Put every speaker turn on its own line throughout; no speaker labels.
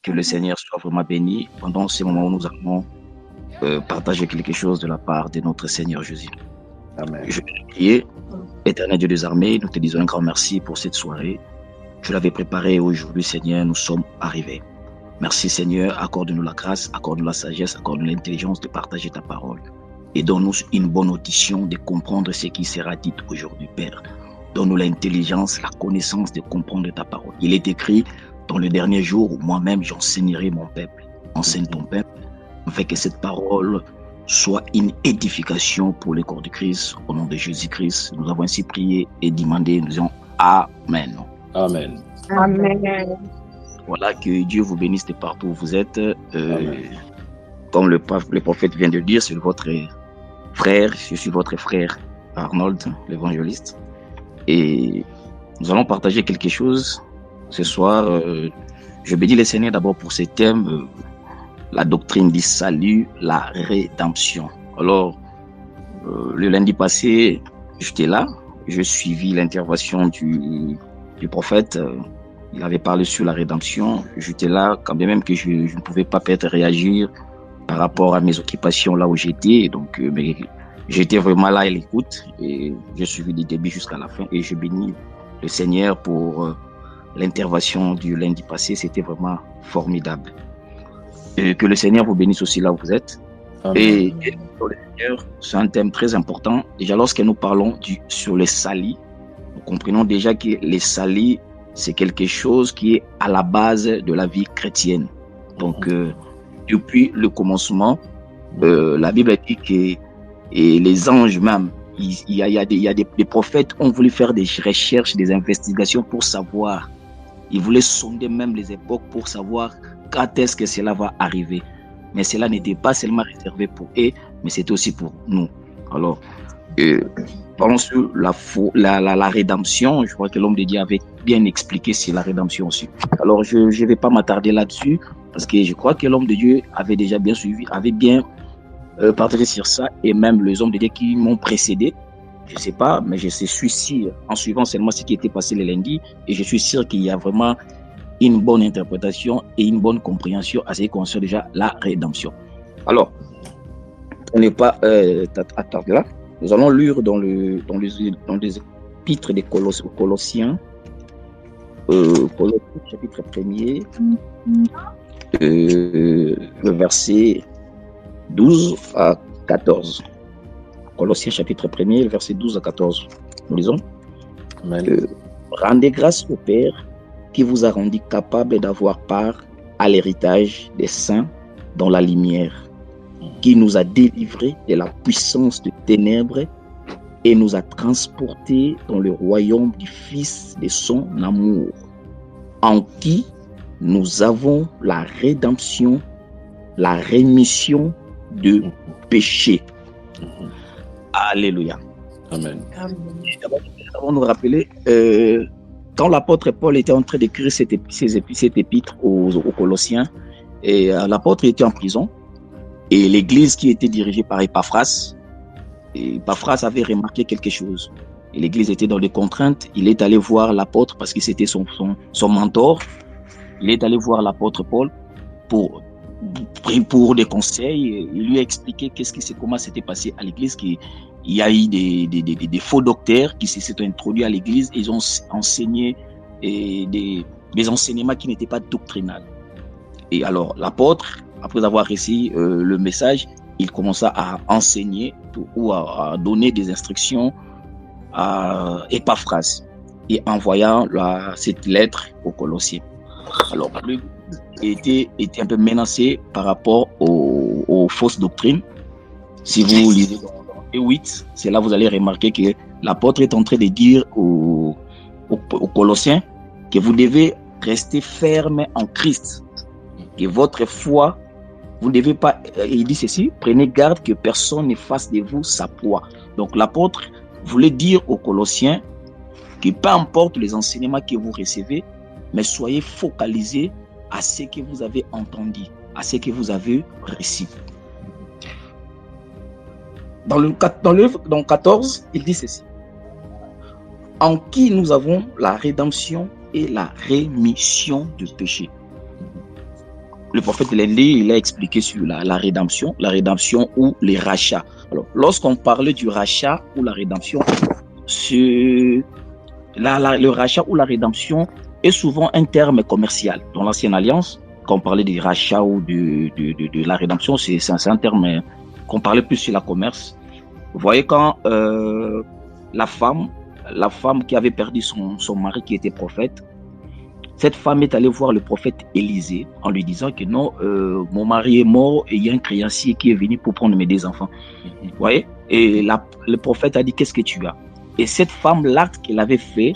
Que le Seigneur soit vraiment béni pendant ces moments où nous allons partager quelque chose de la part de notre Seigneur Jésus.
Amen.
Je vais prier. Éternel Dieu des armées, nous te disons un grand merci pour cette soirée. Tu l'avais préparée aujourd'hui, Seigneur, nous sommes arrivés. Merci, Seigneur, accorde-nous la grâce, accorde-nous la sagesse, accorde-nous l'intelligence de partager ta parole. Et donne-nous une bonne audition de comprendre ce qui sera dit aujourd'hui, Père. Donne-nous l'intelligence, la connaissance de comprendre ta parole. Il est écrit dans le dernier jour où moi-même j'enseignerai mon peuple. Enseigne ton peuple, afin que cette parole soit une édification pour le corps de Christ. Au nom de Jésus-Christ, nous avons ainsi prié et demandé, nous disons Amen.
Amen.
Amen.
Voilà, que Dieu vous bénisse de partout où vous êtes. Comme le prophète vient de le dire, c'est votre frère, je suis votre frère Arnold, l'évangéliste. Et nous allons partager quelque chose ce soir. Je bénis le Seigneur d'abord pour ce thème, la doctrine du salut, la rédemption. Alors, le lundi passé, j'étais là, je suivis l'intervention du prophète. Il avait parlé sur la rédemption. J'étais là, quand bien même que je ne pouvais pas peut-être réagir par rapport à mes occupations là où j'étais. Donc, mais j'étais vraiment là à l'écoute et je suivis du début jusqu'à la fin. Et je bénis le Seigneur pour l'intervention du lundi passé. C'était vraiment formidable. Et que le Seigneur vous bénisse aussi là où vous êtes.
Amen.
Et pour le Seigneur, c'est un thème très important. Déjà, lorsque nous parlons sur les salis, nous comprenons déjà que les salis, c'est quelque chose qui est à la base de la vie chrétienne. Donc, depuis le commencement, la Bible dit que les anges même, il y a des prophètes ont voulu faire des recherches, des investigations pour savoir. Ils voulaient sonder même les époques pour savoir quand est-ce que cela va arriver. Mais cela n'était pas seulement réservé pour eux, mais c'était aussi pour nous. Alors, parlons sur la rédemption. Je crois que l'homme de Dieu avait bien expliqué sur la rédemption aussi. Alors, je ne vais pas m'attarder là-dessus, parce que je crois que l'homme de Dieu avait déjà bien suivi, avait bien partagé sur ça, et même les hommes de Dieu qui m'ont précédé. Je ne sais pas, mais je suis sûr, en suivant seulement ce qui était passé le lundi, et je suis sûr qu'il y a vraiment une bonne interprétation et une bonne compréhension à ce qui concerne déjà la rédemption. Alors, on n'est pas attardé là. Nous allons lire dans les épîtres des Colossiens, chapitre 1er, le verset 12 à 14. Colossiens chapitre 1er, le verset 12 à 14. Nous lisons. Rendez grâce au Père qui vous a rendu capable d'avoir part à l'héritage des saints dans la lumière, qui nous a délivrés de la puissance des ténèbres et nous a transportés dans le royaume du Fils de son amour, en qui nous avons la rédemption, la rémission de péché. Alléluia.
Amen.
D'abord nous rappeler, quand l'apôtre Paul était en train d'écrire cette épître aux Colossiens, et l'apôtre était en prison, et l'église qui était dirigée par Epaphras, avait remarqué quelque chose. Et l'église était dans des contraintes. Il est allé voir l'apôtre parce que c'était son mentor. Il est allé voir l'apôtre Paul pour des conseils. Il lui a expliqué comment c'était passé à l'église, qu'il y a eu des faux docteurs qui se sont introduits à l'église et ils ont enseigné des enseignements qui n'étaient pas doctrinaux. Et alors, l'apôtre, après avoir reçu le message, il commença à enseigner ou à donner des instructions à Epaphras et envoyant cette lettre aux Colossiens. Alors, lui était un peu menacé par rapport aux fausses doctrines. Si vous lisez dans E8, c'est là que vous allez remarquer que l'apôtre est en train de dire aux Colossiens que vous devez rester ferme en Christ, que votre foi, vous ne devez pas, il dit ceci, prenez garde que personne ne fasse de vous sa proie. Donc l'apôtre voulait dire aux Colossiens que peu importe les enseignements que vous recevez, mais soyez focalisés à ce que vous avez entendu, à ce que vous avez reçu. Dans le 14, il dit ceci. En qui nous avons la rédemption et la rémission du péché. le prophète lundi, il a expliqué sur la rédemption ou les rachats. Alors, lorsqu'on parlait du rachat ou la rédemption, le rachat ou la rédemption est souvent un terme commercial. Dans l'Ancienne Alliance, quand on parlait du rachat ou de la rédemption, c'est un terme qu'on parlait plus sur la commerce. Vous voyez, quand la femme qui avait perdu son mari qui était prophète, cette femme est allée voir le prophète Élisée en lui disant que non, mon mari est mort et il y a un créancier qui est venu pour prendre mes 2 enfants. Vous voyez? Et le prophète a dit, qu'est-ce que tu as? Et cette femme, l'acte qu'elle avait fait,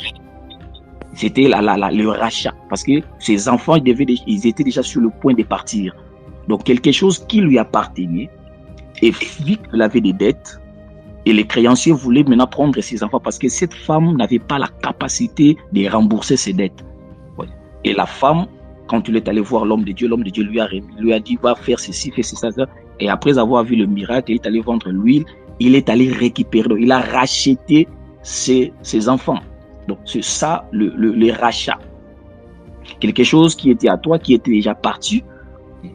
c'était le rachat. Parce que ses enfants, ils étaient déjà sur le point de partir. Donc, quelque chose qui lui appartenait, et vu qu'elle avait des dettes, et les créanciers voulaient maintenant prendre ses enfants parce que cette femme n'avait pas la capacité de rembourser ses dettes. Ouais. Et la femme, quand il est allé voir l'homme de Dieu lui a dit, va faire ceci, fais ça. Et après avoir vu le miracle, il est allé vendre l'huile, il est allé récupérer, il a racheté ses enfants. Donc, c'est ça, le rachat. Quelque chose qui était à toi, qui était déjà parti,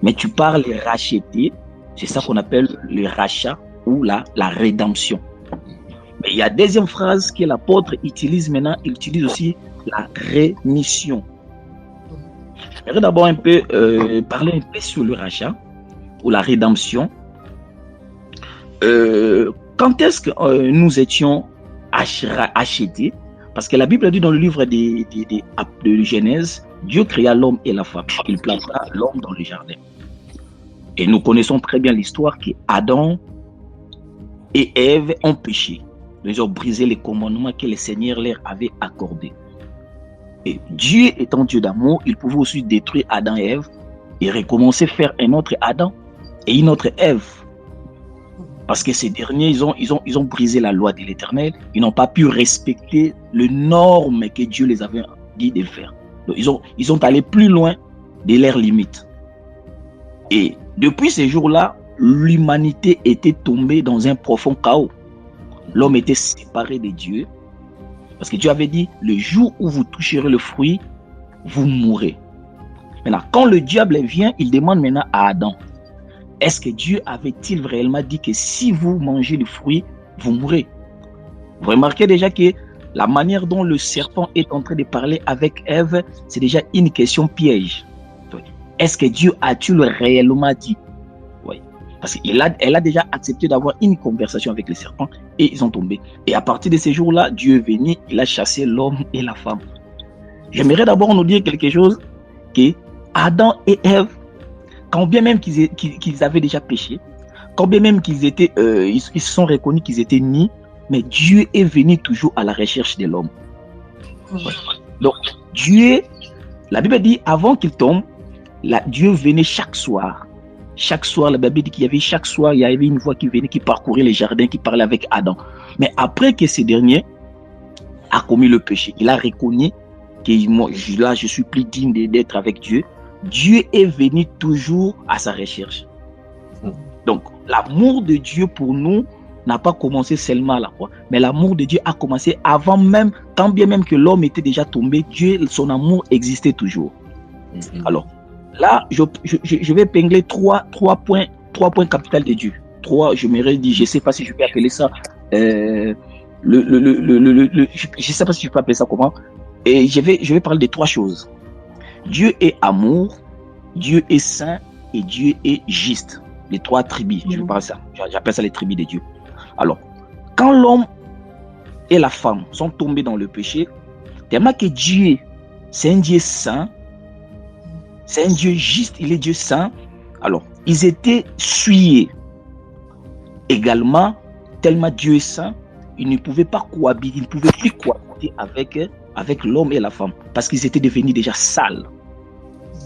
mais tu pars les racheter. C'est ça qu'on appelle le rachat ou la rédemption. Mais il y a une deuxième phrase que l'apôtre utilise maintenant, il utilise aussi la rémission. J'aimerais d'abord parler un peu sur le rachat ou la rédemption. Quand est-ce que nous étions achetés? Parce que la Bible a dit dans le livre de Genèse, Dieu créa l'homme et la femme. Il planta l'homme dans le jardin. Et nous connaissons très bien l'histoire qu'Adam et Ève ont péché. Ils ont brisé les commandements que le Seigneur leur avait accordés. Et Dieu étant Dieu d'amour, il pouvait aussi détruire Adam et Ève et recommencer à faire un autre Adam et une autre Ève. Parce que ces derniers, ils ont brisé la loi de l'Éternel. Ils n'ont pas pu respecter les normes que Dieu les avait dit de faire. Donc, ils sont allés plus loin de leurs limites. Et depuis ces jours-là, l'humanité était tombée dans un profond chaos. L'homme était séparé de Dieu. Parce que Dieu avait dit, le jour où vous toucherez le fruit, vous mourrez. Maintenant, quand le diable vient, il demande maintenant à Adam, est-ce que Dieu avait-il réellement dit que si vous mangez le fruit, vous mourrez? Vous remarquez déjà que la manière dont le serpent est en train de parler avec Ève, c'est déjà une question piège. Est-ce que Dieu a-t-il réellement dit? Oui. Parce qu'elle a déjà accepté d'avoir une conversation avec le serpent et ils ont tombé. Et à partir de ces jours-là, Dieu est venu, il a chassé l'homme et la femme. J'aimerais d'abord nous dire quelque chose, que Adam et Ève, quand bien même qu'ils avaient déjà péché, quand bien même qu'ils se sont reconnus qu'ils étaient nus, mais Dieu est venu toujours à la recherche de l'homme. Ouais. Donc, Dieu, la Bible dit, avant qu'il tombe, Dieu venait chaque soir. Chaque soir, la Bible dit qu'il y avait chaque soir, il y avait une voix qui venait, qui parcourait les jardins, qui parlait avec Adam. Mais après que ce dernier a commis le péché, il a reconnu que moi, là, je suis plus digne d'être avec Dieu. Dieu est venu toujours à sa recherche. Donc, l'amour de Dieu pour nous n'a pas commencé seulement à la croix, mais l'amour de Dieu a commencé avant même, quand bien même que l'homme était déjà tombé, Dieu, son amour existait toujours. Alors, là, je vais épingler trois points capitaux de Dieu. Je ne sais pas si je peux appeler ça, je ne sais pas si je peux appeler ça comment, et je vais parler de 3 choses. Dieu est amour, Dieu est saint et Dieu est juste. Les 3 tribus, j'appelle ça les tribus de Dieu. Alors, quand l'homme et la femme sont tombés dans le péché, tellement que Dieu, c'est un Dieu saint, c'est un Dieu juste, il est Dieu saint. Alors, ils étaient souillés. Également, tellement Dieu est saint, ils ne pouvaient pas cohabiter, ils ne pouvaient plus cohabiter avec l'homme et la femme, parce qu'ils étaient devenus déjà sales.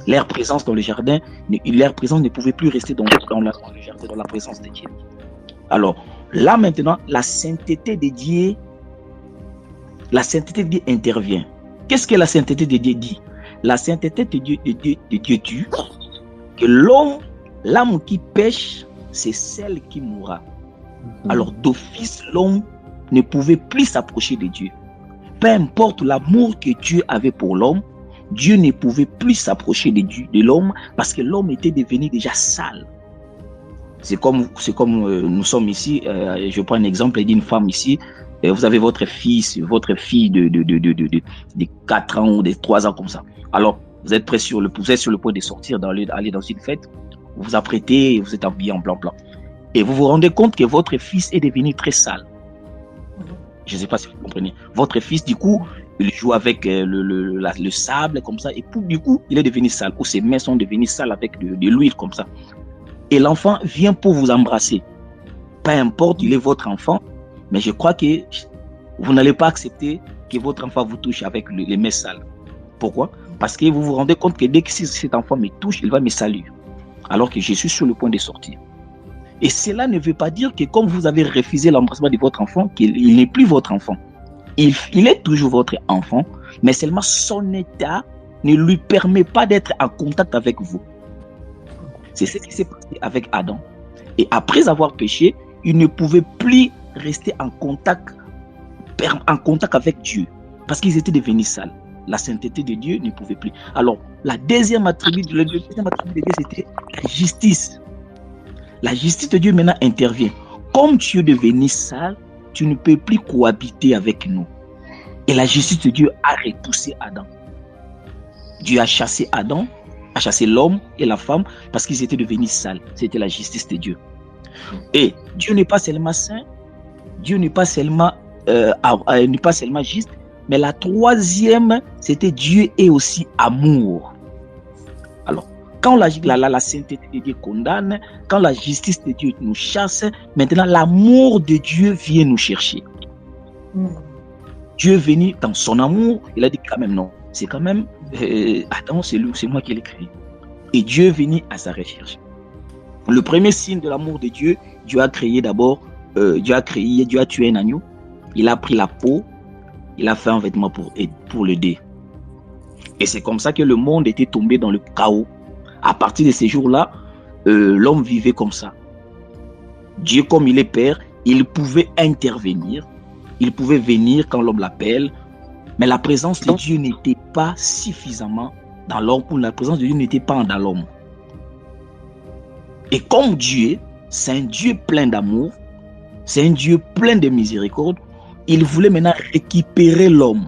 Leur présence dans le jardin, leur présence ne pouvait plus rester dans le jardin, dans la présence de Dieu. Alors, là maintenant, la sainteté de Dieu intervient. Qu'est-ce que la sainteté de Dieu dit? La sainteté de Dieu dit que l'âme qui pêche, c'est celle qui mourra. Alors, d'office, l'homme ne pouvait plus s'approcher de Dieu. Peu importe l'amour que Dieu avait pour l'homme, Dieu ne pouvait plus s'approcher de l'homme parce que l'homme était devenu déjà sale. C'est comme nous sommes ici, je prends un exemple d'une femme ici, vous avez votre fille de 4 ans ou de 3 ans comme ça. Alors, vous êtes sur le point de sortir, aller dans une fête, vous vous apprêtez, vous êtes habillé en blanc. Et vous vous rendez compte que votre fils est devenu très sale. Je ne sais pas si vous comprenez. Votre fils, du coup, il joue avec le sable comme ça, et du coup, il est devenu sale, ou ses mains sont devenues sales avec de l'huile comme ça. Et l'enfant vient pour vous embrasser. Peu importe, il est votre enfant, mais je crois que vous n'allez pas accepter que votre enfant vous touche avec les mains sales. Pourquoi? Parce que vous vous rendez compte que dès que cet enfant me touche, il va me saluer, alors que je suis sur le point de sortir. Et cela ne veut pas dire que comme vous avez refusé l'embrassement de votre enfant, qu'il n'est plus votre enfant. Il est toujours votre enfant, mais seulement son état ne lui permet pas d'être en contact avec vous. C'est ce qui s'est passé avec Adam. Et après avoir péché, il ne pouvait plus rester en contact avec Dieu, parce qu'ils étaient devenus sales. La sainteté de Dieu ne pouvait plus. Alors, le deuxième attribut de Dieu, c'était la justice. La justice de Dieu maintenant intervient. Comme tu es devenu sale, tu ne peux plus cohabiter avec nous. Et la justice de Dieu a repoussé Adam. Dieu a chassé Adam, a chassé l'homme et la femme parce qu'ils étaient devenus sales. C'était la justice de Dieu. Et Dieu n'est pas seulement saint, Dieu n'est pas seulement juste, mais la troisième, c'était Dieu est aussi amour. Alors, quand la sainteté de Dieu condamne, quand la justice de Dieu nous chasse, maintenant l'amour de Dieu vient nous chercher. Dieu est venu dans son amour, il a dit quand même non, c'est quand même, attends, c'est moi qui l'ai créé. Et Dieu est venu à sa recherche. Le premier signe de l'amour de Dieu, Dieu a créé d'abord, Dieu a tué un agneau, il a pris la peau, il a fait un vêtement pour l'aider. Et c'est comme ça que le monde était tombé dans le chaos. À partir de ces jours-là, l'homme vivait comme ça. Dieu, comme il est Père, il pouvait intervenir. Il pouvait venir quand l'homme l'appelle. Mais la présence de Dieu n'était pas suffisamment dans l'homme, ou la présence de Dieu n'était pas dans l'homme. Et comme Dieu, c'est un Dieu plein d'amour, c'est un Dieu plein de miséricorde, il voulait maintenant récupérer l'homme.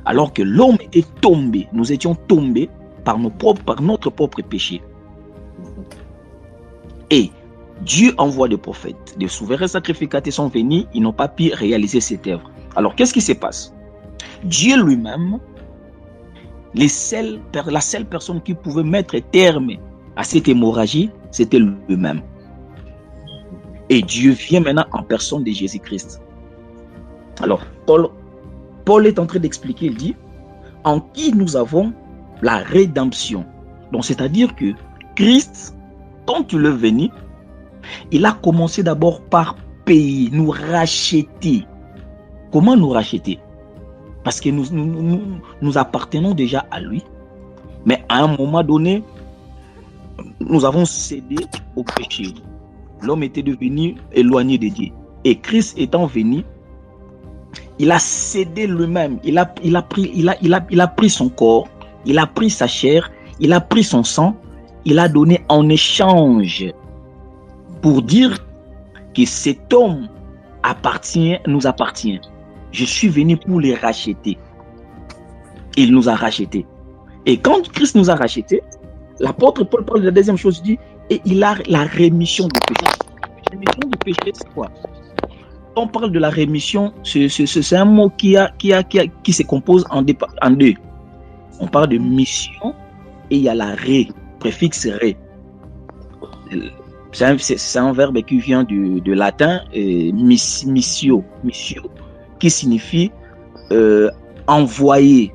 Alors que l'homme était tombé, nous étions tombés par notre propre péché. Et Dieu envoie des prophètes, des souverains sacrificateurs sont venus, ils n'ont pas pu réaliser cette œuvre. Alors qu'est-ce qui se passe? Dieu lui-même, la seule personne qui pouvait mettre terme à cette hémorragie, c'était lui-même. Et Dieu vient maintenant en personne de Jésus-Christ. Alors, Paul est en train d'expliquer, il dit, en qui nous avons la rédemption. Donc, c'est-à-dire que Christ, quand il est venu, il a commencé d'abord par payer, nous racheter. Comment nous racheter? Parce que nous appartenons déjà à lui. Mais à un moment donné, nous avons cédé au péché. L'homme était devenu éloigné de Dieu. Et Christ étant venu, il a cédé lui-même. Il a pris son corps, il a pris sa chair, il a pris son sang, il a donné en échange pour dire que cet homme nous appartient. Je suis venu pour les racheter. Il nous a rachetés. Et quand Christ nous a rachetés, l'apôtre Paul parle de la deuxième chose, il dit, et il a la rémission du péché. La rémission du péché, c'est quoi? On parle de la rémission, c'est un mot qui se compose en deux. On parle de mission et il y a la préfixe ré. C'est un verbe qui vient du latin missio, qui signifie envoyer.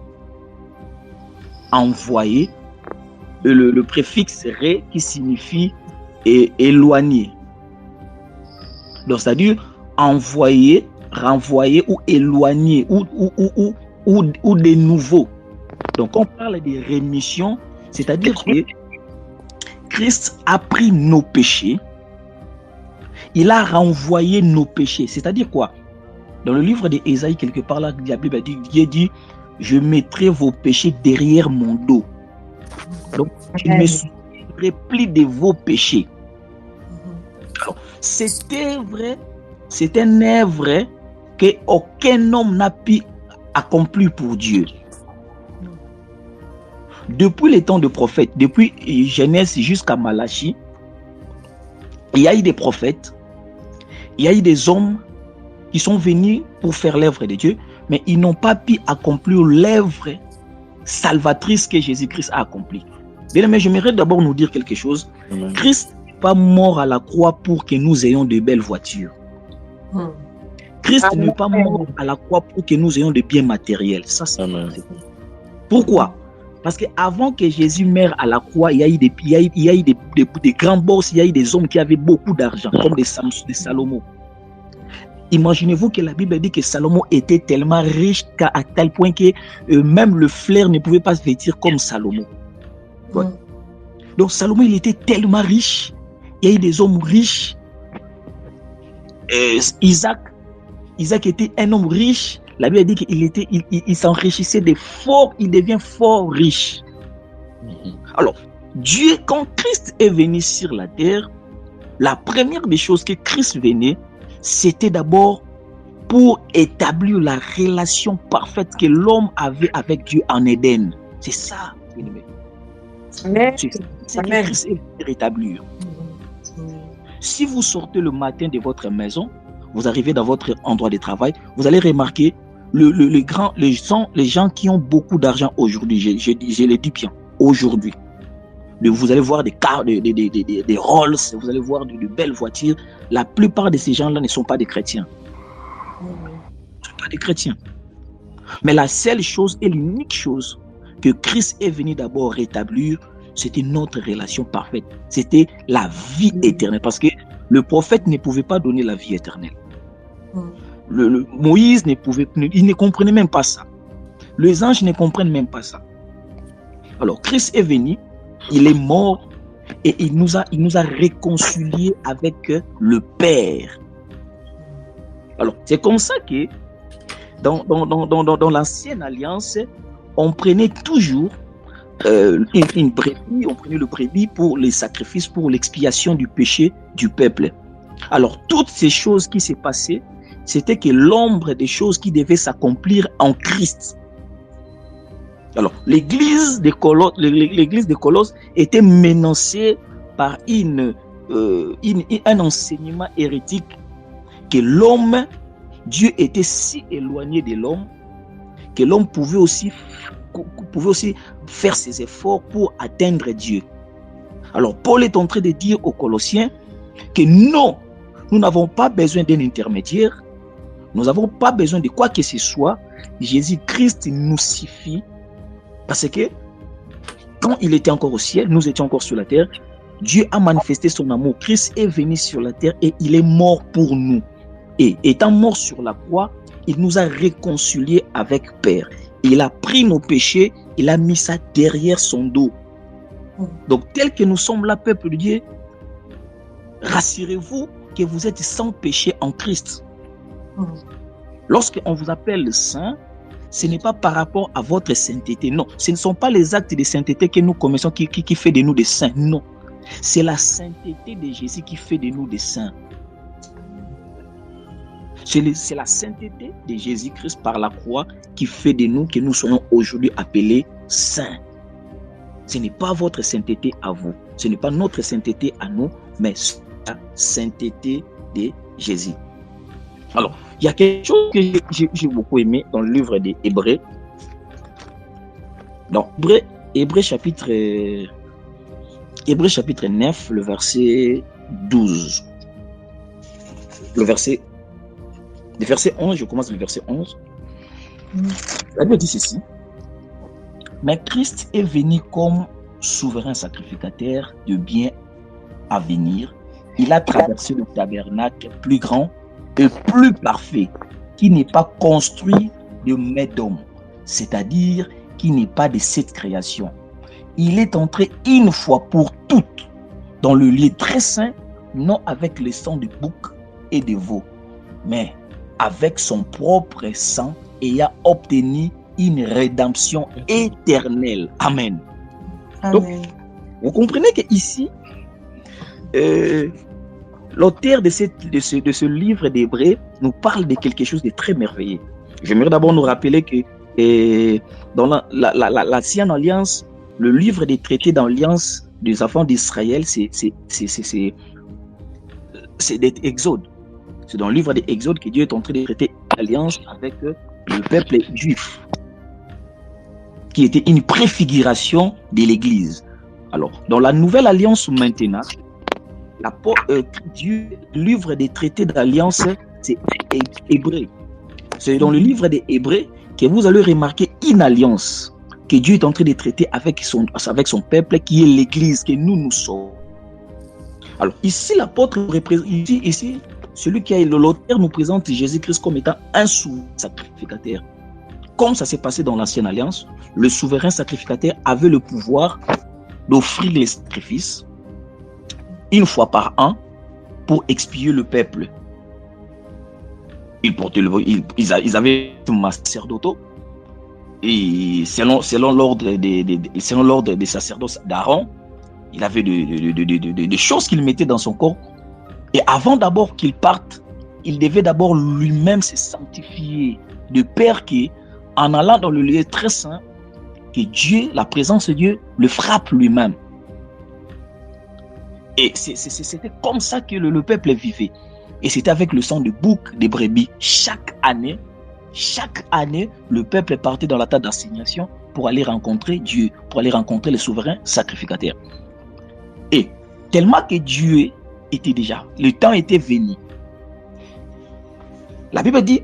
Envoyer. Le préfixe ré qui signifie éloigner. Donc, c'est-à-dire envoyer, renvoyer ou éloigner ou de nouveau. Donc, on parle de rémission, c'est-à-dire que Christ a pris nos péchés, il a renvoyé nos péchés. C'est-à-dire quoi? Dans le livre d'Ésaïe, quelque part là, la Bible dit, Dieu dit, je mettrai vos péchés derrière mon dos. Donc, je ne me souviendrai plus de vos péchés. Alors, c'était vrai, c'est un œuvre qu'aucun homme n'a pu accomplir pour Dieu. Depuis les temps de prophètes, depuis Genèse jusqu'à Malachie, il y a eu des prophètes, il y a eu des hommes qui sont venus pour faire l'œuvre de Dieu, mais ils n'ont pas pu accomplir l'œuvre salvatrice que Jésus-Christ a accomplie. Bien aimé, j'aimerais d'abord nous dire quelque chose. Amen. Christ n'est pas mort à la croix pour que nous ayons de belles voitures. Christ n'est pas mort à la croix pour que nous ayons de biens matériels. Ça, c'est pourquoi? Parce qu'avant que Jésus meure à la croix, il y a eu des grands boss, il y a eu des hommes qui avaient beaucoup d'argent, comme des Salomon. Imaginez-vous que la Bible dit que Salomon était tellement riche qu'à tel point que même le flair ne pouvait pas se vêtir comme Salomon. Ouais. Donc Salomon, il était tellement riche. Il y a eu des hommes riches. Isaac était un homme riche. La Bible dit qu'il s'enrichissait de fort, il devient fort riche. Alors, Dieu, quand Christ est venu sur la terre, la première des choses que Christ venait, c'était d'abord pour établir la relation parfaite que l'homme avait avec Dieu en Éden. C'est ça, c'est que Christ est venu rétablir. Si vous sortez le matin de votre maison, vous arrivez dans votre endroit de travail, vous allez remarquer les gens qui ont beaucoup d'argent aujourd'hui, je le dis bien, aujourd'hui. Vous allez voir des cars, des Rolls, vous allez voir de belles voitures. La plupart de ces gens-là ne sont pas des chrétiens. Ils ne sont pas des chrétiens. Mais la seule chose et l'unique chose que Christ est venu d'abord rétablir, c'était notre relation parfaite. C'était la vie éternelle. Parce que le prophète ne pouvait pas donner la vie éternelle. Moïse il ne comprenait même pas ça. Les anges ne comprennent même pas ça. Alors, Christ est venu, il est mort et il nous a réconciliés avec le Père. Alors, c'est comme ça que dans l'ancienne alliance, on prenait toujours une brebis, on prenait le brebis pour les sacrifices, pour l'expiation du péché du peuple. Alors, toutes ces choses qui s'est passées, c'était que l'ombre des choses qui devaient s'accomplir en Christ. Alors, l'église de Colosse était menacée par un enseignement hérétique que l'homme, Dieu était si éloigné de l'homme que l'homme pouvait aussi faire ses efforts pour atteindre Dieu. Alors, Paul est en train de dire aux Colossiens que non, nous n'avons pas besoin d'un intermédiaire, nous n'avons pas besoin de quoi que ce soit. Jésus-Christ nous suffit. Parce que quand il était encore au ciel, nous étions encore sur la terre, Dieu a manifesté son amour. Christ est venu sur la terre et il est mort pour nous. Et étant mort sur la croix, il nous a réconciliés avec Père. Il a pris nos péchés, il a mis ça derrière son dos. Donc tel que nous sommes là, peuple de Dieu, rassurez-vous que vous êtes sans péché en Christ. Lorsqu'on vous appelle saint, ce n'est pas par rapport à votre sainteté, non. Ce ne sont pas les actes de sainteté que nous commettons qui fait de nous des saints, non. C'est la sainteté de Jésus qui fait de nous des saints. C'est la sainteté de Jésus-Christ par la croix qui fait de nous que nous soyons aujourd'hui appelés saints. Ce n'est pas votre sainteté à vous, ce n'est pas notre sainteté à nous, mais la sainteté de Jésus. Alors, il y a quelque chose que j'ai beaucoup aimé dans le livre des Hébreux. Dans Hébreux chapitre 9, le verset 12. Le verset 11, je commence le verset 11. La Bible dit ceci. Mais Christ est venu comme souverain sacrificateur de biens à venir. Il a traversé le tabernacle plus grand et plus parfait, qui n'est pas construit de main d'homme, c'est-à-dire qui n'est pas de cette création. Il est entré une fois pour toutes dans le lieu très saint, non avec le sang de bouc et de veau, mais avec son propre sang, ayant obtenu une rédemption éternelle. Amen.
Amen.
Donc, vous comprenez qu'ici, l'auteur de ce livre d'Hébreux nous parle de quelque chose de très merveilleux. J'aimerais d'abord nous rappeler que dans l'Ancienne Alliance, le livre des traités d'alliance des enfants d'Israël, c'est d'Exode. C'est dans le livre des Exodes que Dieu est en train de traiter l'alliance avec le peuple juif, qui était une préfiguration de l'Église. Alors, dans la nouvelle alliance maintenant, Dieu, le livre des traités d'alliance, c'est Hébreux. C'est dans le livre des Hébreux que vous allez remarquer une alliance que Dieu est en train de traiter avec son peuple, qui est l'Église, que nous sommes. Alors, ici, l'apôtre représente, ici, celui qui a l'auteur nous présente Jésus-Christ comme étant un souverain sacrificateur. Comme ça s'est passé dans l'Ancienne Alliance, le souverain sacrificateur avait le pouvoir d'offrir les sacrifices une fois par an pour expier le peuple. Ils avaient un sacerdoce et selon l'ordre des sacerdoces d'Aaron, il avait des choses qu'il mettait dans son corps. Et avant d'abord qu'il parte, il devait d'abord lui-même se sanctifier, de peur qu'en allant dans le lieu très saint, que Dieu, la présence de Dieu, le frappe lui-même. Et c'était comme ça que le peuple vivait. Et c'était avec le sang de bouc, des brebis. Chaque année, le peuple partait dans la tente d'assignation pour aller rencontrer Dieu, pour aller rencontrer le souverain sacrificateur. Et tellement que Dieu était déjà, le temps était venu. La Bible dit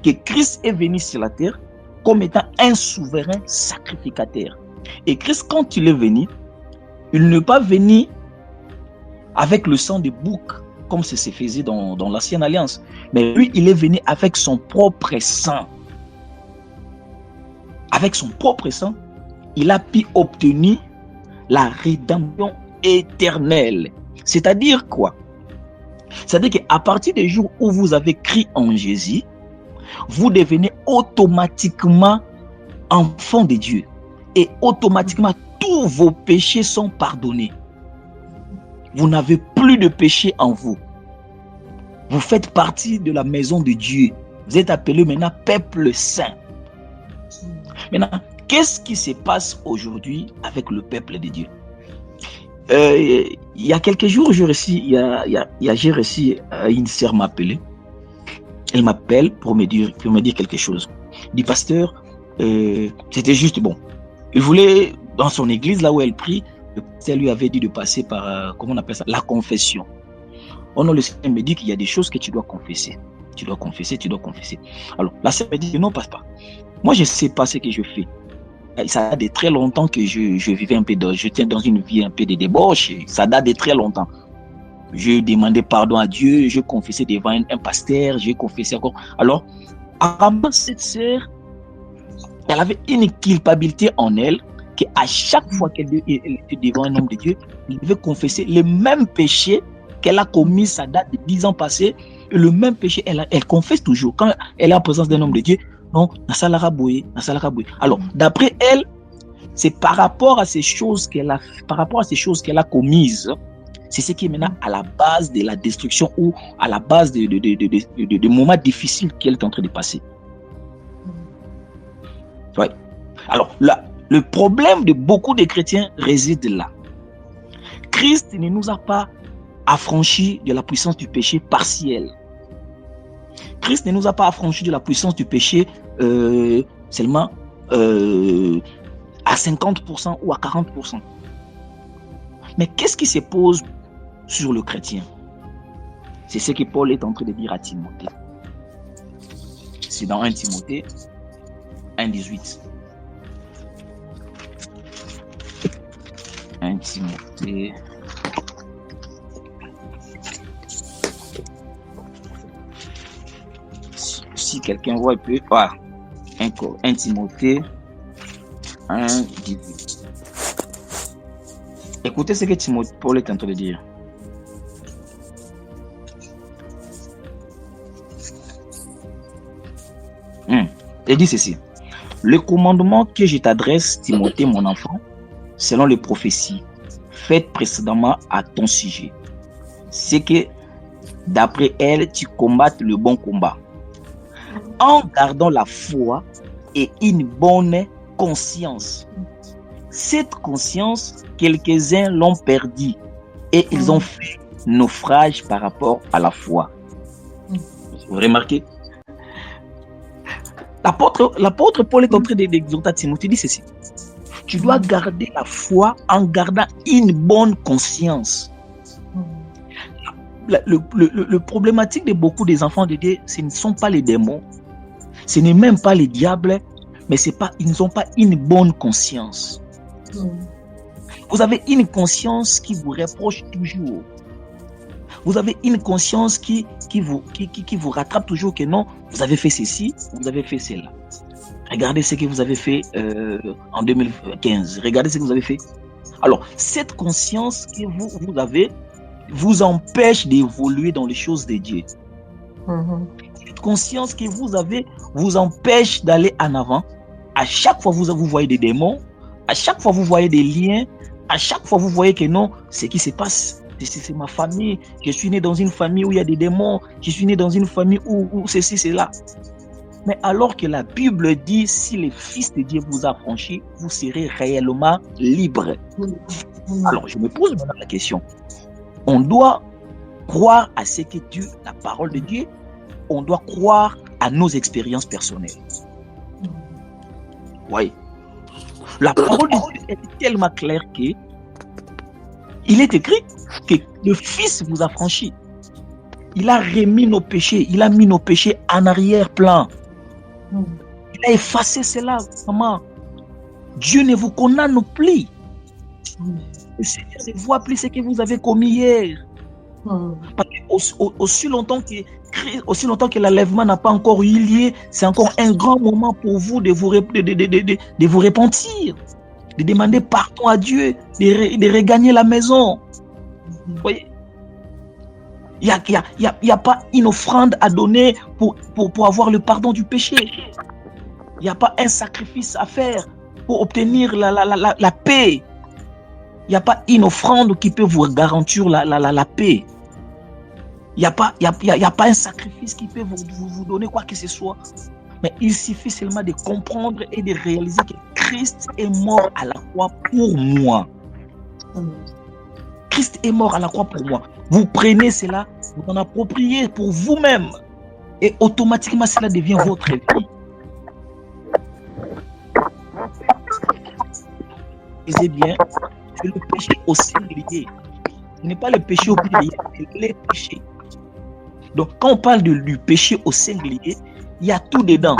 que Christ est venu sur la terre comme étant un souverain sacrificateur. Et Christ, quand il est venu, il n'est pas venu avec le sang de bouc, comme ça se faisait dans l'Ancienne Alliance. Mais lui, il est venu avec son propre sang. Avec son propre sang, il a pu obtenir la rédemption éternelle. C'est-à-dire quoi? C'est-à-dire qu'à partir du jour où vous avez cru en Jésus, vous devenez automatiquement enfant de Dieu. Et automatiquement, tous vos péchés sont pardonnés. Vous n'avez plus de péché en vous. Vous faites partie de la maison de Dieu. Vous êtes appelé maintenant peuple saint. Maintenant, qu'est-ce qui se passe aujourd'hui avec le peuple de Dieu? Il y a quelques jours, j'ai reçu une sœur m'appeler. Elle m'appelle pour me dire quelque chose. Elle dit, pasteur, c'était juste bon. Il voulait, dans son église, là où elle prie, le pasteur lui avait dit de passer par, comment on appelle ça, la confession. Oh non, le Seigneur me dit qu'il y a des choses que tu dois confesser. Tu dois confesser. Alors, la sœur me dit, non, passe pas. Moi, je ne sais pas ce que je fais. Ça date de très longtemps que je vivais un peu je tiens dans une vie un peu de débauche. Ça date de très longtemps. Je demandais pardon à Dieu, je confessais devant un pasteur, je confessais encore. Alors, apparemment, cette sœur, elle avait une culpabilité en elle, qu'à chaque fois qu'elle était devant un homme de Dieu, elle devait confesser le même péché qu'elle a commis, ça date de 10 ans passés, et le même péché, elle confesse toujours. Quand elle est en présence d'un homme de Dieu, non, Nasalara Boué. Alors, d'après elle, c'est par rapport à ces choses qu'elle a commises, c'est ce qui est maintenant à la base de la destruction ou à la base de moments difficiles qu'elle est en train de passer. Ouais. Alors, là, le problème de beaucoup de chrétiens réside là. Christ ne nous a pas affranchis de la puissance du péché partiel. Christ ne nous a pas affranchis de la puissance du péché seulement à 50% ou à 40%. Mais qu'est-ce qui se pose sur le chrétien? C'est ce que Paul est en train de dire à Timothée. C'est dans 1 Timothée 1,18. 1 Timothée. Si quelqu'un voit, il peut. Voilà. 1 Timothée 1,18. Écoutez ce que Paul est en train de dire. Il dit ceci. Le commandement que je t'adresse, Timothée, mon enfant, selon les prophéties faites précédemment à ton sujet, c'est que d'après elle, tu combattes le bon combat en gardant la foi et une bonne conscience. Cette conscience, quelques-uns l'ont perdue et ils ont fait naufrage par rapport à la foi. Vous remarquez? L'apôtre Paul est en train d'exhorter Timothée, dit ceci. Tu dois garder la foi en gardant une bonne conscience. Le problématique de beaucoup des enfants de Dieu, ce ne sont pas les démons, ce n'est même pas les diables, mais ils n'ont pas une bonne conscience. Vous avez une conscience qui vous reproche toujours. Vous avez une conscience qui vous rattrape toujours que non, vous avez fait ceci, vous avez fait cela. Regardez ce que vous avez fait en 2015. Regardez ce que vous avez fait. Alors, cette conscience que vous avez vous empêche d'évoluer dans les choses de Dieu. Cette conscience que vous avez vous empêche d'aller en avant. À chaque fois, vous voyez des démons. À chaque fois, vous voyez des liens. À chaque fois, vous voyez que non, ce qui se passe, c'est ma famille. Je suis né dans une famille où il y a des démons. Je suis né dans une famille où ceci, c'est là. Mais alors que la Bible dit, si le Fils de Dieu vous a franchi, vous serez réellement libre. Alors, je me pose maintenant la question. On doit croire à ce que Dieu, la parole de Dieu, on doit croire à nos expériences personnelles. Oui. La parole de Dieu est tellement claire que il est écrit que le Fils vous a franchi. Il a remis nos péchés, il a mis nos péchés en arrière-plan. Il a effacé cela, maman. Dieu ne vous condamne plus. Le Seigneur ne voit plus ce que vous avez commis hier. Parce que aussi longtemps que l'enlèvement n'a pas encore eu lieu, c'est encore un grand moment pour vous de vous repentir, de demander pardon à Dieu, de regagner la maison. Vous voyez? Il n'y a pas une offrande à donner pour avoir le pardon du péché. Il n'y a pas un sacrifice à faire pour obtenir la paix. Il n'y a pas une offrande qui peut vous garantir la paix. Il n'y a pas un sacrifice qui peut vous donner quoi que ce soit. Mais il suffit seulement de comprendre et de réaliser que Christ est mort à la croix pour moi. Christ est mort à la croix pour moi. Vous prenez cela, vous en appropriez pour vous-même. Et automatiquement, cela devient votre vie. Lisez bien, c'est le péché au singulier. Ce n'est pas le péché au pluriel, c'est les péchés. Donc, quand on parle du péché au singulier, il y a tout dedans.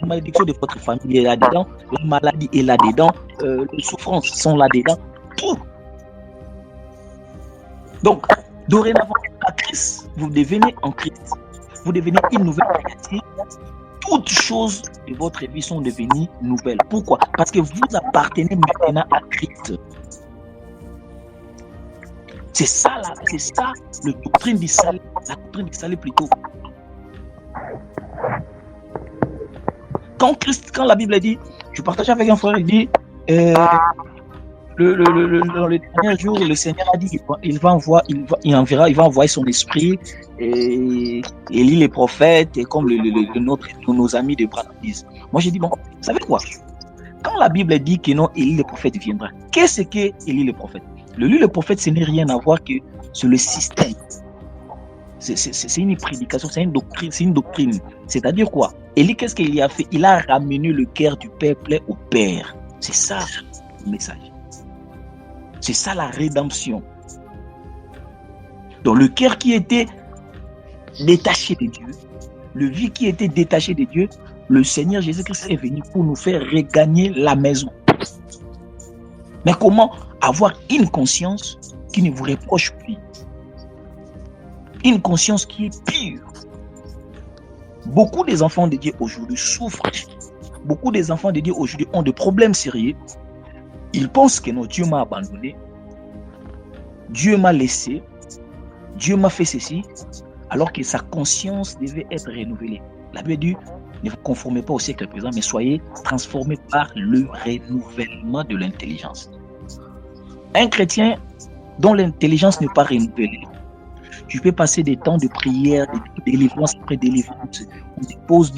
La malédiction de votre famille est là-dedans, la maladie est là-dedans, les souffrances sont là-dedans, tout. Donc, dorénavant, à Christ, vous devenez en Christ. Vous devenez une nouvelle créature. Toutes choses de votre vie sont devenues nouvelles. Pourquoi? Parce que vous appartenez maintenant à Christ. C'est ça la doctrine du salut. La doctrine du salut plutôt. Quand la Bible dit, je partage avec un frère, il dit, dans les derniers jours, le Seigneur a dit qu'il va envoyer son esprit et lire les prophètes, et comme nos amis de Branham disent. Moi, j'ai dit, bon, vous savez quoi? Quand la Bible dit que non, Élie le prophète viendra, qu'est-ce que Élie le prophète? Élie le prophète, ce n'est rien à voir que sur le système. C'est une prédication, c'est une doctrine. C'est-à-dire quoi? Élie, qu'est-ce qu'il a fait? Il a ramené le cœur du peuple au Père. C'est ça le message. C'est ça la rédemption. Donc le cœur qui était détaché de Dieu, le vie qui était détaché de Dieu, le Seigneur Jésus-Christ est venu pour nous faire regagner la maison. Mais comment avoir une conscience qui ne vous reproche plus? Une conscience qui est pure. Beaucoup des enfants de Dieu aujourd'hui souffrent. Beaucoup des enfants de Dieu aujourd'hui ont des problèmes sérieux. Ils pensent que non, Dieu m'a abandonné, Dieu m'a laissé, Dieu m'a fait ceci, alors que sa conscience devait être renouvelée. La Bible dit, Ne vous conformez pas au siècle présent, mais soyez transformés par le renouvellement de l'intelligence. Un chrétien dont l'intelligence n'est pas renouvelée, tu peux passer des temps de prière, de délivrance après délivrance. On te pose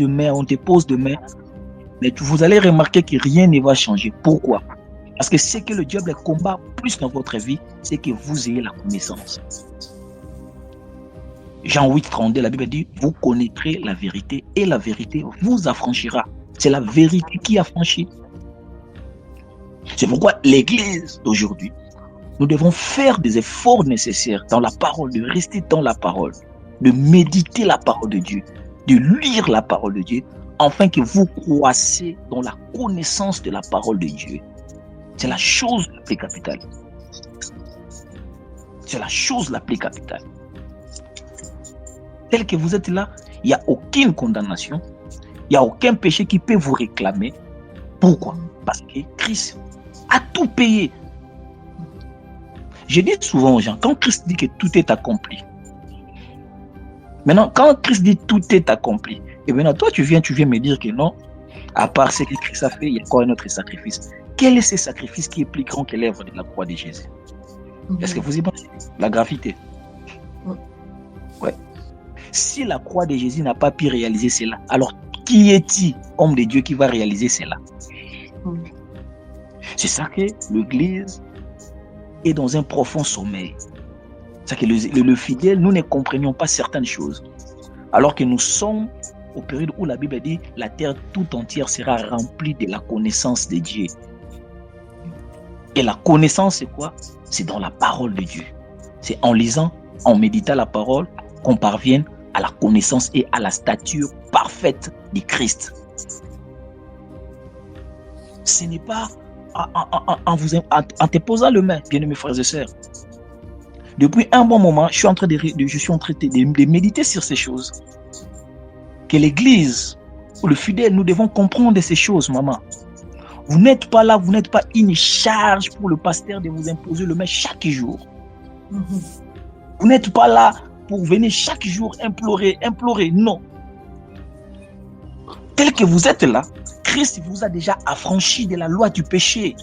de main, mais vous allez remarquer que rien ne va changer. Pourquoi? Parce que ce que le diable combat plus dans votre vie, c'est que vous ayez la connaissance. Jean 8, 32, la Bible dit, vous connaîtrez la vérité et la vérité vous affranchira. C'est la vérité qui affranchit. C'est pourquoi l'Église d'aujourd'hui, nous devons faire des efforts nécessaires dans la parole, de rester dans la parole, de méditer la parole de Dieu, de lire la parole de Dieu, afin que vous croissiez dans la connaissance de la parole de Dieu. C'est la chose la plus capitale. C'est la chose la plus capitale. Tel que vous êtes là, il n'y a aucune condamnation, il n'y a aucun péché qui peut vous réclamer. Pourquoi? Parce que Christ a tout payé. Je dis souvent aux gens, quand Christ dit que tout est accompli, maintenant, quand Christ dit tout est accompli, et maintenant, toi, tu viens me dire que non, à part ce que Christ a fait, il y a encore un autre sacrifice. Quel est ce sacrifice qui est plus grand que l'œuvre de la croix de Jésus? Est-ce que vous y pensez? La gravité. Ouais. Si la croix de Jésus n'a pas pu réaliser cela, alors qui est-il, homme de Dieu, qui va réaliser cela? C'est ça que l'Église est dans un profond sommeil. C'est que le fidèle, nous ne comprenions pas certaines choses. Alors que nous sommes au période où la Bible dit la terre tout entière sera remplie de la connaissance de Dieu. Et la connaissance, c'est quoi? C'est dans la parole de Dieu. C'est en lisant, en méditant la parole, qu'on parvienne à la connaissance et à la stature parfaite de Christ. Ce n'est pas en te posant le main, bien-aimés frères et sœurs. Depuis un bon moment, je suis en train de méditer sur ces choses. Que l'Église ou le fidèle, nous devons comprendre ces choses, maman. Vous n'êtes pas là, vous n'êtes pas une charge pour le pasteur de vous imposer le main chaque jour. Vous n'êtes pas là pour venir chaque jour implorer. Non. Tel que vous êtes là, Christ vous a déjà affranchi de la loi du péché.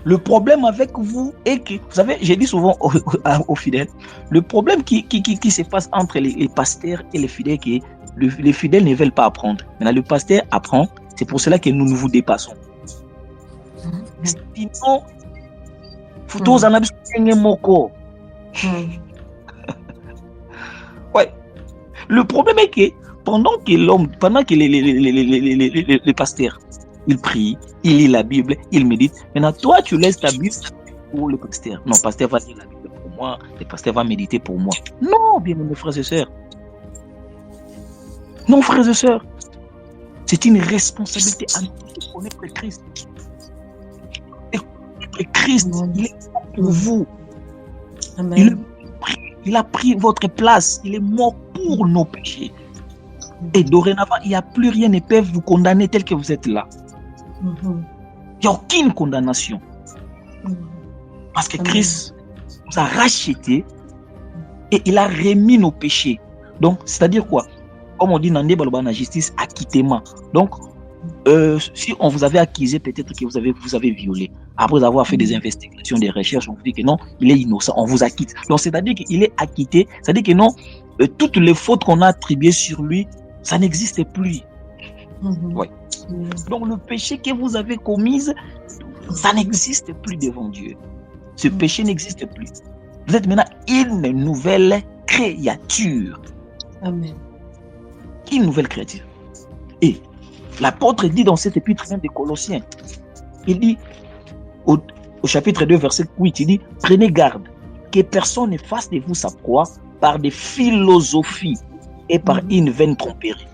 Le problème avec vous est que, vous savez, j'ai dit souvent aux fidèles, le problème qui se passe entre les pasteurs et les fidèles, qui les fidèles ne veulent pas apprendre. Maintenant, le pasteur apprend, c'est pour cela que nous vous dépassons. Sinon, photos en absence moko. Ouais. Le problème est que pendant que les pasteurs, ils prient, ils lisent la Bible, ils méditent. Maintenant, toi, tu laisses ta Bible pour le pasteur. Non, le pasteur va lire la Bible pour moi, le pasteur va méditer pour moi. Non, bien mes frères et sœurs. Non, frères et sœurs. C'est une responsabilité à nous de connaître Christ. Et Christ, il est mort pour vous. Amen. Il a pris votre place. Il est mort pour nos péchés. Et dorénavant, il n'y a plus rien qui peut vous condamner tel que vous êtes là. Il n'y a aucune condamnation. Parce que Christ nous a rachetés et il a remis nos péchés. Donc, c'est-à-dire quoi? Comme on dit dans la justice, acquittement. Donc, si on vous avait accusé, peut-être que vous avez violé. Après avoir fait des investigations, des recherches, on vous dit que non, il est innocent, on vous acquitte. Donc, c'est-à-dire qu'il est acquitté, c'est-à-dire que non, toutes les fautes qu'on a attribuées sur lui, ça n'existe plus. Ouais. Donc, le péché que vous avez commis, ça n'existe plus devant Dieu. Ce péché n'existe plus. Vous êtes maintenant une nouvelle créature.
Amen.
Une nouvelle créature. Et l'apôtre dit dans cet épître des Colossiens, il dit au chapitre 2, verset 8, il dit, prenez garde que personne ne fasse de vous sa proie par des philosophies et par une vaine tromperie.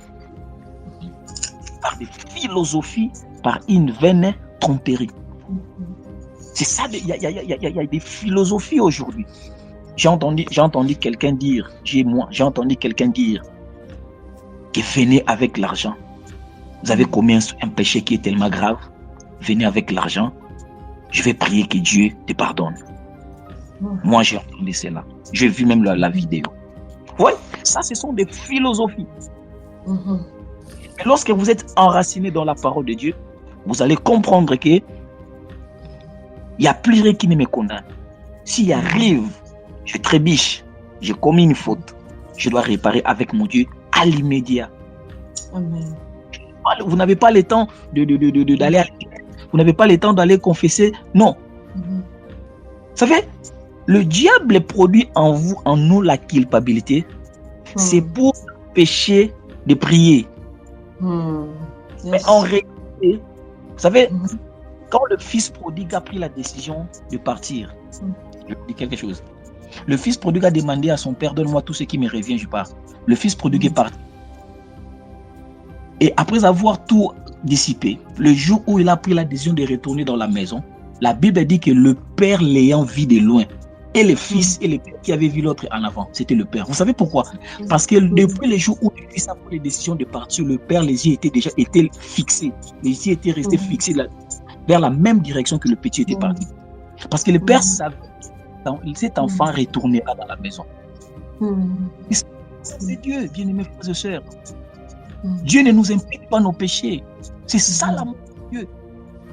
Par des philosophies, par une vaine tromperie. C'est ça, il y a des philosophies aujourd'hui. J'ai entendu quelqu'un dire, j'ai entendu quelqu'un dire que venez avec l'argent. Vous avez commis un péché qui est tellement grave, venez avec l'argent, je vais prier que Dieu te pardonne. Moi, j'ai entendu cela. J'ai vu même la vidéo. Oui, ça, ce sont des philosophies. Mais lorsque vous êtes enraciné dans la parole de Dieu, vous allez comprendre que il n'y a plus rien qui ne me condamne. S'il arrive, je trébiche, j'ai commis une faute, je dois réparer avec mon Dieu à l'immédiat.
Amen.
Vous n'avez pas le temps d'aller vous n'avez pas le temps d'aller confesser. Non. Vous savez, le diable produit en vous, en nous, la culpabilité. C'est pour empêcher de prier. Mais en réalité, vous savez, quand le fils prodigue a pris la décision de partir, je vous dis quelque chose. Le fils prodigue a demandé à son père, donne-moi tout ce qui me revient, je pars. Le fils prodigue est parti. Et après avoir tout dissipé, le jour où il a pris la décision de retourner dans la maison, la Bible dit que le père l'ayant vu de loin, et le fils et le père qui avaient vu l'autre en avant, c'était le père. Vous savez pourquoi? Parce que depuis le jour où le fils a pris la décision de partir, le père, les yeux étaient déjà fixés. Les yeux étaient restés fixés vers la même direction que le petit était parti. Parce que le père savait que cet enfant retournera dans la maison. C'est Dieu, bien-aimés frères et sœurs. Dieu ne nous impute pas nos péchés. C'est ça l'amour de Dieu.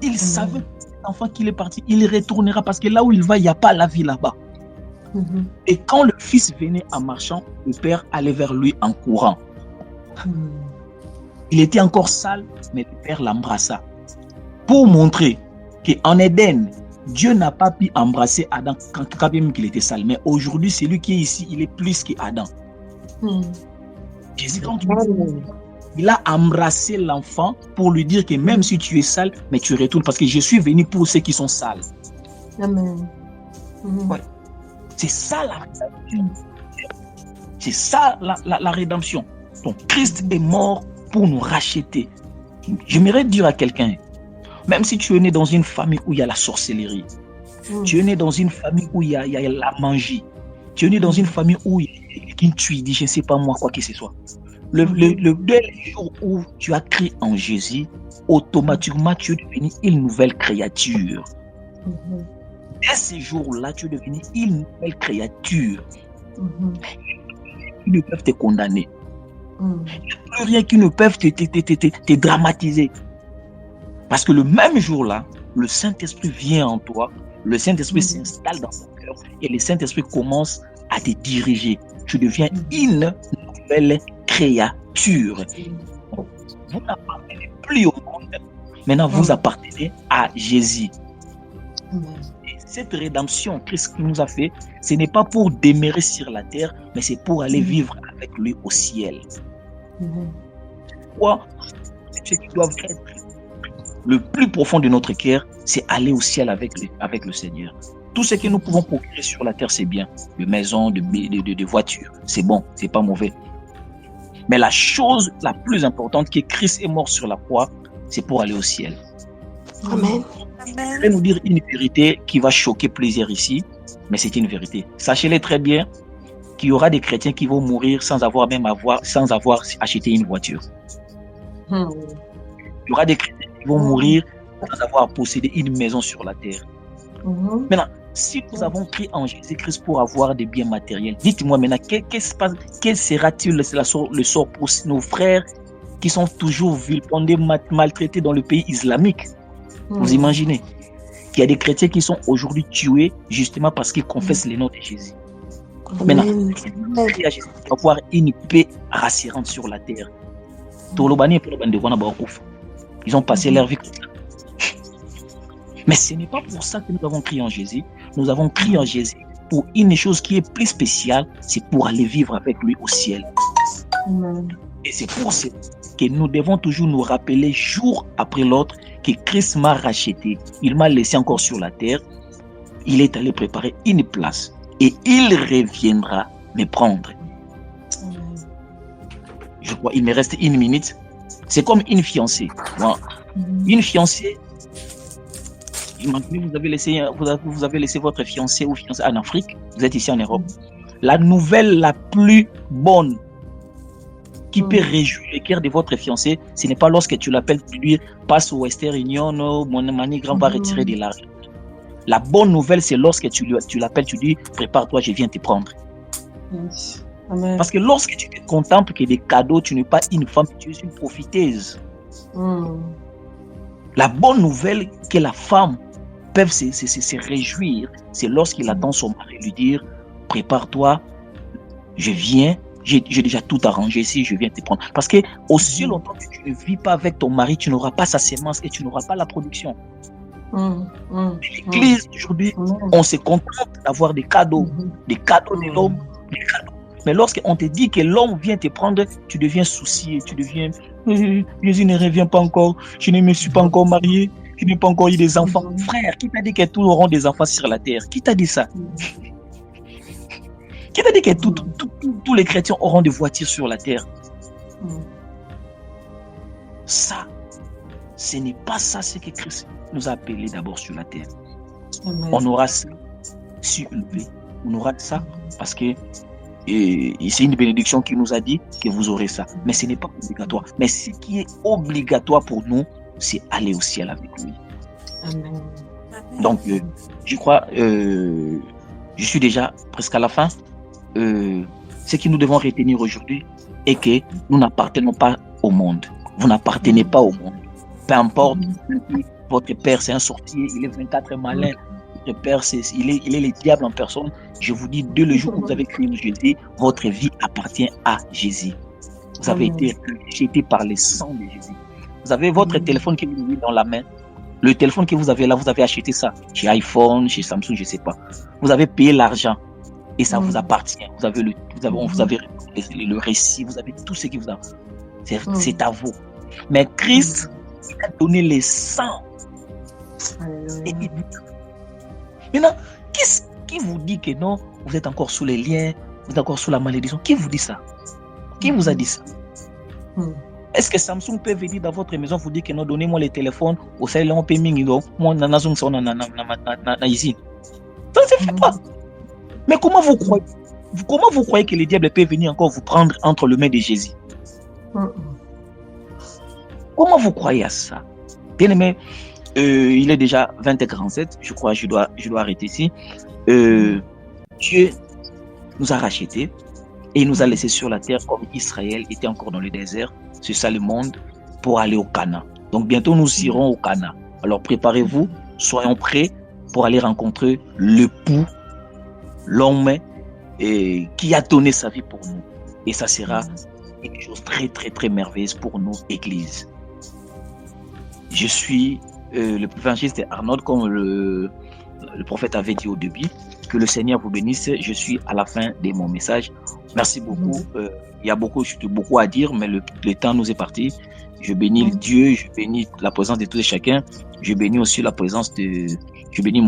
Il savait que cet enfant qu'il est parti, il retournera parce que là où il va, il n'y a pas la vie là-bas. Et quand le fils venait en marchant, le père allait vers lui en courant. Il était encore sale, mais le père l'embrassa. Pour montrer qu'en Éden, Dieu n'a pas pu embrasser Adam quand même qu'il était sale. Mais aujourd'hui, celui qui est ici, il est plus qu'Adam. Jésus, quand il a embrassé l'enfant pour lui dire que même si tu es sale, mais tu retournes parce que je suis venu pour ceux qui sont sales.
Amen.
Ouais. C'est ça la rédemption. C'est ça la rédemption. Donc Christ est mort pour nous racheter. J'aimerais dire à quelqu'un, même si tu es né dans une famille où il y a la sorcellerie, tu es né dans une famille où il y a la magie, tu es né dans une famille où il y a quelqu'un qui dit, je ne sais pas moi, quoi que ce soit. Le jour où tu as crié en Jésus, automatiquement tu es devenu une nouvelle créature. Dès ce jour-là, tu es devenu une nouvelle créature. Ils ne peuvent te condamner. Il n'y a plus rien qui ne peuvent te dramatiser. Parce que le même jour-là, le Saint-Esprit vient en toi, le Saint-Esprit s'installe dans ton cœur et le Saint-Esprit commence à te diriger. Tu deviens une nouvelle créature. Vous n'appartenez plus au monde. Maintenant, vous appartenez à Jésus. Et cette rédemption, Christ nous a fait, ce n'est pas pour demeurer sur la terre, mais c'est pour aller vivre avec lui au ciel. Pourquoi? Ce qui doit être le plus profond de notre cœur, c'est aller au ciel avec le Seigneur. Tout ce que nous pouvons procurer sur la terre, c'est bien. De maisons, de voitures, c'est bon, c'est pas mauvais. Mais la chose la plus importante, que Christ est mort sur la croix, c'est pour aller au ciel.
Amen.
Je vais nous dire une vérité qui va choquer plusieurs ici, mais c'est une vérité. Sachez-le très bien qu'il y aura des chrétiens qui vont mourir sans avoir acheté une voiture. Il y aura des chrétiens qui vont mourir sans avoir possédé une maison sur la terre. Maintenant, si nous avons crié en Jésus-Christ pour avoir des biens matériels, dites-moi maintenant, quel sera-t-il le sort pour nos frères qui sont toujours vilipendés, maltraités dans le pays islamique? Vous imaginez qu'il y a des chrétiens qui sont aujourd'hui tués justement parce qu'ils confessent le nom de Jésus. Maintenant, il y a avoir une paix rassurante sur la terre. Ils ont passé leur vie comme ça. Mais ce n'est pas pour ça que nous avons crié en Jésus. Nous avons crié en Jésus pour une chose qui est plus spéciale, c'est pour aller vivre avec lui au ciel. Et c'est pour ça que nous devons toujours nous rappeler jour après l'autre que Christ m'a racheté. Il m'a laissé encore sur la terre. Il est allé préparer une place et il reviendra me prendre. Je crois qu'il me reste 1 minute. C'est comme une fiancée. Bon, une fiancée. Imaginez, vous avez laissé votre fiancé ou fiancée en Afrique. Vous êtes ici en Europe. La nouvelle la plus bonne qui peut réjouir le cœur de votre fiancé, ce n'est pas lorsque tu l'appelles, tu lui passe au Western Union, mon ami grand va retirer de l'argent. La bonne nouvelle, c'est lorsque tu l'appelles, tu dis, prépare-toi, je viens te prendre.
Amen.
Parce que lorsque tu te contemples que des cadeaux, tu n'es pas une femme, tu es une profiteuse. La bonne nouvelle que la femme peut se réjouir, c'est lorsqu'il attend son mari lui dire, prépare-toi, je viens, j'ai déjà tout arrangé ici, je viens te prendre. Parce que aussi longtemps que tu ne vis pas avec ton mari, tu n'auras pas sa sémence et tu n'auras pas la production. L'église aujourd'hui, on se contente d'avoir des cadeaux de l'homme, des cadeaux. Mais lorsqu'on te dit que l'homme vient te prendre, tu deviens soucié, tu deviens Jésus ne revient pas encore, je ne me suis pas encore marié, je n'ai pas encore eu des enfants. Frère, qui t'a dit que tous auront des enfants sur la terre? Qui t'a dit ça? Qui t'a dit que tous les chrétiens auront des voitures sur la terre? Ça, ce n'est pas ça ce que Christ nous a appelés d'abord sur la terre.
Amen.
On aura ça sur une paix. On aura ça parce que c'est une bénédiction qui nous a dit que vous aurez ça. Mais ce n'est pas obligatoire. Mais ce qui est obligatoire pour nous, c'est aller au ciel avec lui.
Amen.
Donc, je crois, je suis déjà presque à la fin. Ce que nous devons retenir aujourd'hui est que nous n'appartenons pas au monde. Vous n'appartenez pas au monde. Peu importe, votre père c'est un sorcier, il est 24 malin. Votre père, il est le diable en personne. Je vous dis, dès le jour où vous avez cru en Jésus, votre vie appartient à Jésus. Vous avez été racheté par le sang de Jésus. Vous avez votre téléphone qui vous est dans la main. Le téléphone que vous avez là, vous avez acheté ça chez iPhone, chez Samsung, je ne sais pas. Vous avez payé l'argent et ça vous appartient. Vous avez le récit, vous avez tout ce qui vous a. C'est à vous. Mais Christ a donné le sang. Et maintenant, qui vous dit que non, vous êtes encore sous les liens, vous êtes encore sous la malédiction? Qui vous dit ça? Qui vous a dit ça? Est-ce que Samsung peut venir dans votre maison vous dire que non, donnez-moi les téléphones, au salaire on paye mingi, moi na ici. Ça ne se fait pas. Mais comment vous croyez que le diable peut venir encore vous prendre entre les mains de Jésus? Comment vous croyez à ça? Bien aimé, il est déjà 20h47, je crois, je dois arrêter ici. Dieu nous a rachetés et il nous a laissés sur la terre comme Israël était encore dans le désert. C'est ça le monde pour aller au Canaan. Donc bientôt nous irons au Canaan. Alors préparez-vous, soyons prêts pour aller rencontrer l'époux, l'homme qui a donné sa vie pour nous. Et ça sera quelque chose de très très très merveilleuse pour nous, Église. Je suis le évangéliste Arnold, comme le prophète avait dit au début. Que le Seigneur vous bénisse. Je suis à la fin de mon message. Merci beaucoup. Il y a beaucoup à dire, mais le temps nous est parti. Je bénis Dieu, je bénis la présence de tous et chacun. Je bénis aussi la présence je bénis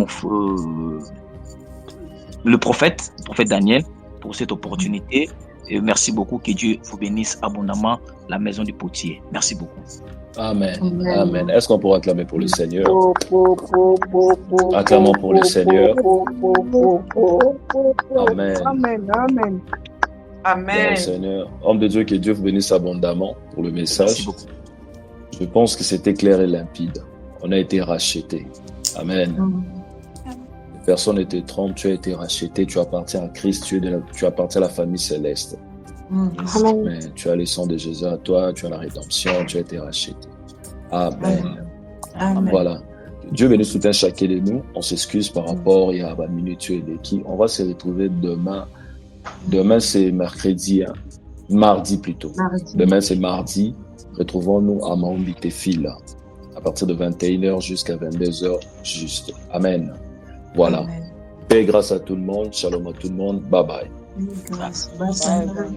le prophète Daniel pour cette opportunité. Et merci beaucoup. Que Dieu vous bénisse abondamment, la maison du potier. Merci beaucoup.
Amen. Amen. Est-ce qu'on pourra acclamer pour le Seigneur? Acclamons pour le Seigneur. Amen.
Amen. Amen. Amen.
Seigneur, homme de Dieu, que Dieu vous bénisse abondamment pour le message. Je pense que c'était clair et limpide. On a été rachetés. Amen. Personne ne te trompe, tu as été racheté, tu appartiens à Christ, tu appartiens à la famille céleste. Amen. Tu as le sang de Jésus à toi, tu as la rédemption, tu as été racheté. Amen. Amen. Voilà. Dieu bénisse tout un chacun de nous. On s'excuse par rapport à la minute de qui. On va se retrouver demain. Demain, c'est mercredi. Mardi plutôt. Demain, c'est mardi. Retrouvons-nous à Mahombi Tefil à partir de 21h jusqu'à 22h juste. Amen. Voilà. Amen. Paix grâce à tout le monde. Shalom à tout le monde. Bye bye.
Bye bye.